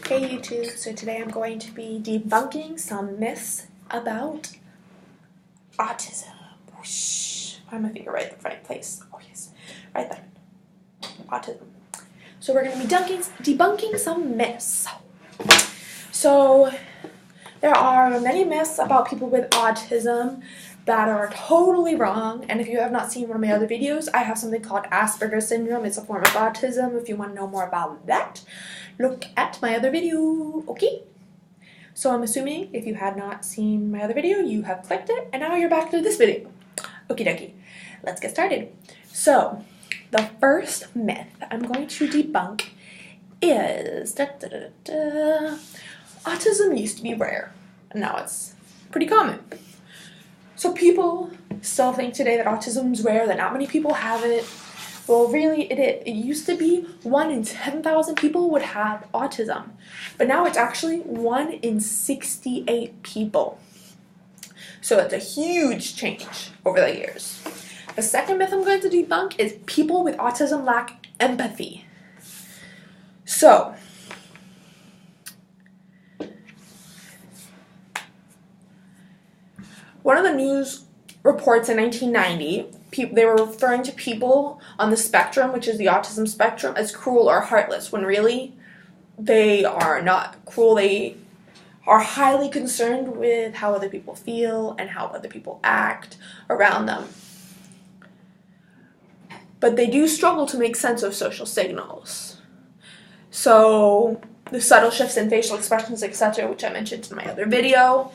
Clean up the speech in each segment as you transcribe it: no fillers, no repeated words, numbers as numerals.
Hey YouTube, so today I'm going to be debunking some myths about autism. Whoosh. Why am I finger right in the right place? Oh yes, right there. Autism. So we're going to be debunking some myths. So there are many myths about people with autism that are totally wrong, and if you have not seen one of my other videos, I have something called Asperger's syndrome. It's a form of autism. If you want to know more about that, look at my other video, okay? So I'm assuming if you had not seen my other video, you have clicked it, and now you're back to this video. Okie dokie, let's get started. So, the first myth I'm going to debunk is autism used to be rare, and now it's pretty common. So people still think today that autism is rare, that not many people have it. Well, really, it used to be 1 in 10,000 people would have autism, but now it's actually 1 in 68 people. So it's a huge change over the years. The second myth I'm going to debunk is people with autism lack empathy. So, one of the news reports in 1990, they were referring to people on the spectrum, which is the autism spectrum, as cruel or heartless, when really they are not cruel. They are highly concerned with how other people feel and how other people act around them. But they do struggle to make sense of social signals. So the subtle shifts in facial expressions, etc., which I mentioned in my other video,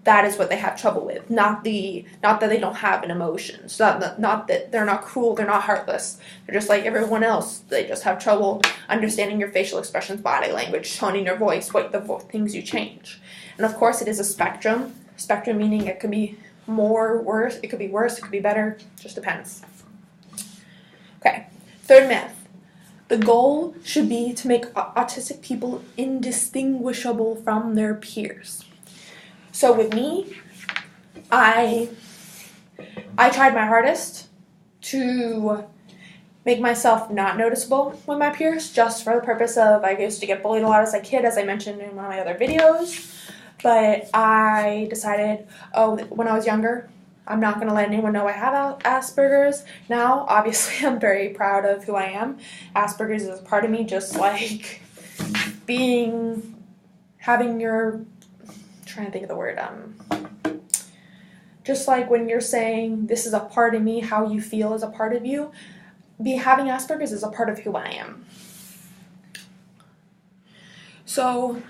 that is what they have trouble with. Not that they don't have an emotion. Not that they're not cruel, they're not heartless. They're just like everyone else. They just have trouble understanding your facial expressions, body language, tone in your voice, things you change. And of course, it is a spectrum. Spectrum meaning it could be worse, it could be better, just depends. Okay, third myth. The goal should be to make autistic people indistinguishable from their peers. So with me, I tried my hardest to make myself not noticeable with my peers, just for the purpose of, I used to get bullied a lot as a kid, as I mentioned in one of my other videos, but I decided, when I was younger, I'm not going to let anyone know I have Asperger's. Now, obviously, I'm very proud of who I am. Asperger's is a part of me, just like trying to think of the word, just like when you're saying this is a part of me, how you feel is a part of you, having Asperger's is a part of who I am. So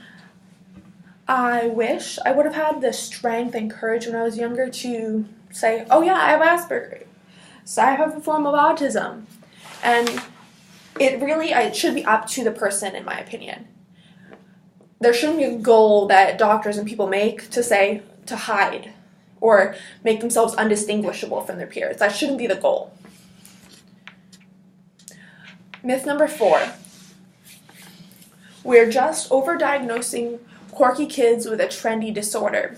I wish I would have had the strength and courage when I was younger to say, oh yeah, I have Asperger's, so I have a form of autism. And it should be up to the person, in my opinion. There shouldn't be a goal that doctors and people make to hide or make themselves undistinguishable from their peers. That shouldn't be the goal. Myth number 4. We're just overdiagnosing quirky kids with a trendy disorder.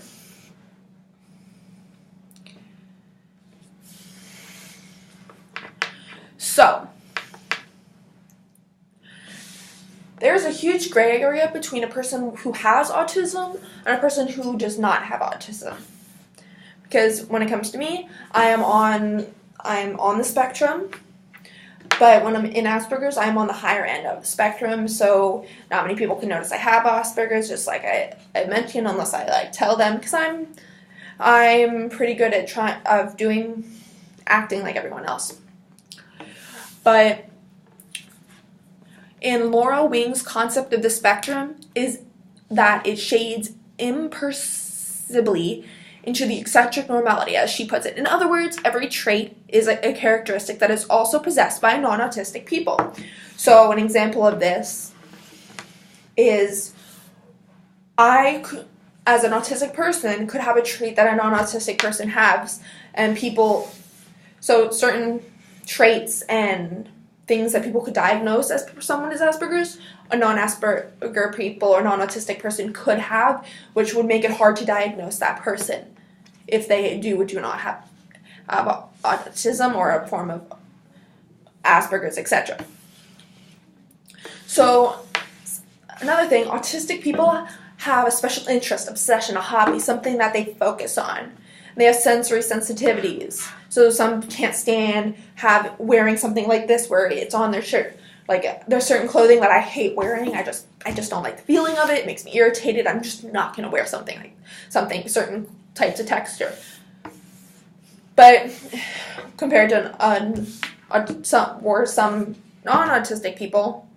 So, there's a huge gray area between a person who has autism and a person who does not have autism. Because when it comes to me, I'm on the spectrum, but when I'm in Asperger's, I'm on the higher end of the spectrum, so not many people can notice I have Asperger's, just like I mentioned, unless I tell them, because I'm pretty good at acting like everyone else. But in Laura Wing's concept of the spectrum is that it shades imperceptibly into the eccentric normality, as she puts it. In other words, every trait is a characteristic that is also possessed by non-autistic people. So an example of this is I, as an autistic person, could have a trait that a non-autistic person has, and so certain traits and things that people could diagnose as someone is Asperger's, a non-Asperger people or non-autistic person could have, which would make it hard to diagnose that person if they do or do not have autism or a form of Asperger's, etc. So Another thing, autistic people have a special interest, obsession, a hobby, something that they focus on. They have sensory sensitivities. So some can't stand wearing something like this where it's on their shirt. Like, there's certain clothing that I hate wearing. I just don't like the feeling of it. It makes me irritated. I'm just not going to wear something certain types of texture. But compared to some non-autistic people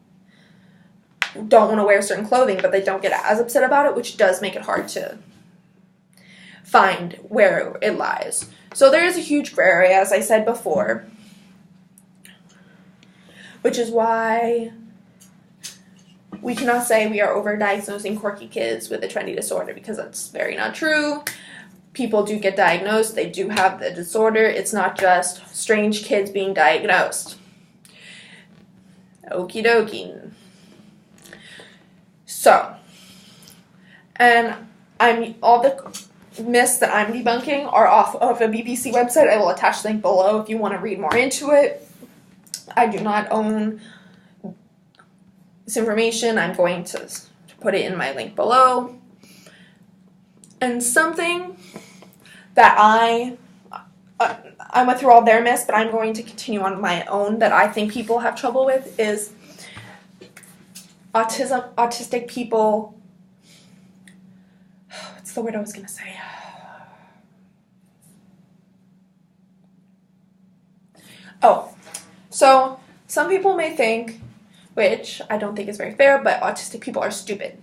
who don't want to wear certain clothing, but they don't get as upset about it, which does make it hard to find where it lies. So there is a huge gray area, as I said before, which is why we cannot say we are overdiagnosing quirky kids with a trendy disorder, because that's very not true. People do get diagnosed. They do have the disorder. It's not just strange kids being diagnosed. Okie dokie. So, and all the myths that I'm debunking are off of a BBC website. I will attach the link below if you want to read more into it. I do not own this information. I'm going to put it in my link below. And something that I went through all their myths, but I'm going to continue on my own that I think people have trouble with is autistic people. What's the word I was going to say? Oh, so some people may think, which I don't think is very fair, but autistic people are stupid.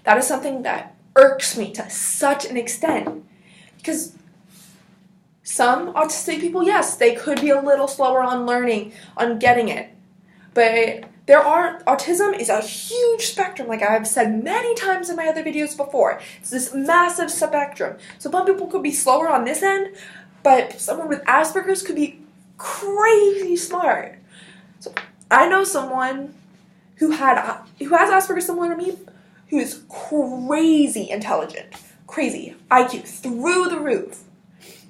That is something that irks me to such an extent, because some autistic people, yes, they could be a little slower on learning, on getting it, but autism is a huge spectrum, like I've said many times in my other videos before. It's this massive spectrum. So some people could be slower on this end, but someone with Asperger's could be crazy smart. So I know someone who has Asperger's similar to me, who is crazy intelligent, crazy IQ through the roof,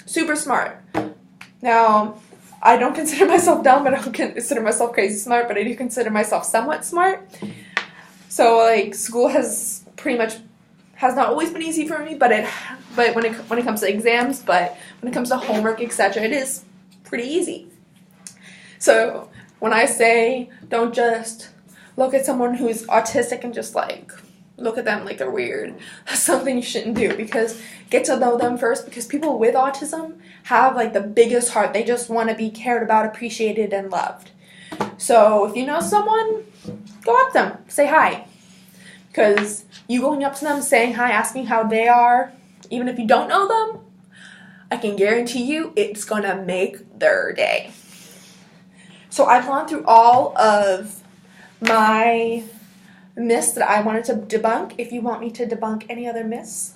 super smart. Now, I don't consider myself dumb, but I don't consider myself crazy smart, but I do consider myself somewhat smart. So, like, school has not always been easy for me, but when it comes to exams, but when it comes to homework, etc., it is pretty easy. So when I say don't just look at someone who's autistic and just like look at them like they're weird, that's something you shouldn't do, because get to know them first, because people with autism have like the biggest heart. They just want to be cared about, appreciated, and loved. So if you know someone, go up to them, say hi, because you going up to them, saying hi, asking how they are, even if you don't know them, I can guarantee you it's gonna make their day. So I've gone through all of my myths that I wanted to debunk. If you want me to debunk any other myths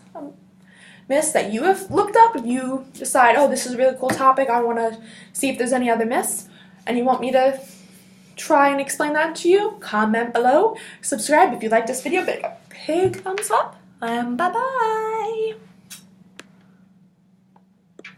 that you have looked up, if you decide, oh, this is a really cool topic, I want to see if there's any other myths, and you want me to try and explain that to you, comment below, subscribe if you like this video, big thumbs up, and bye-bye.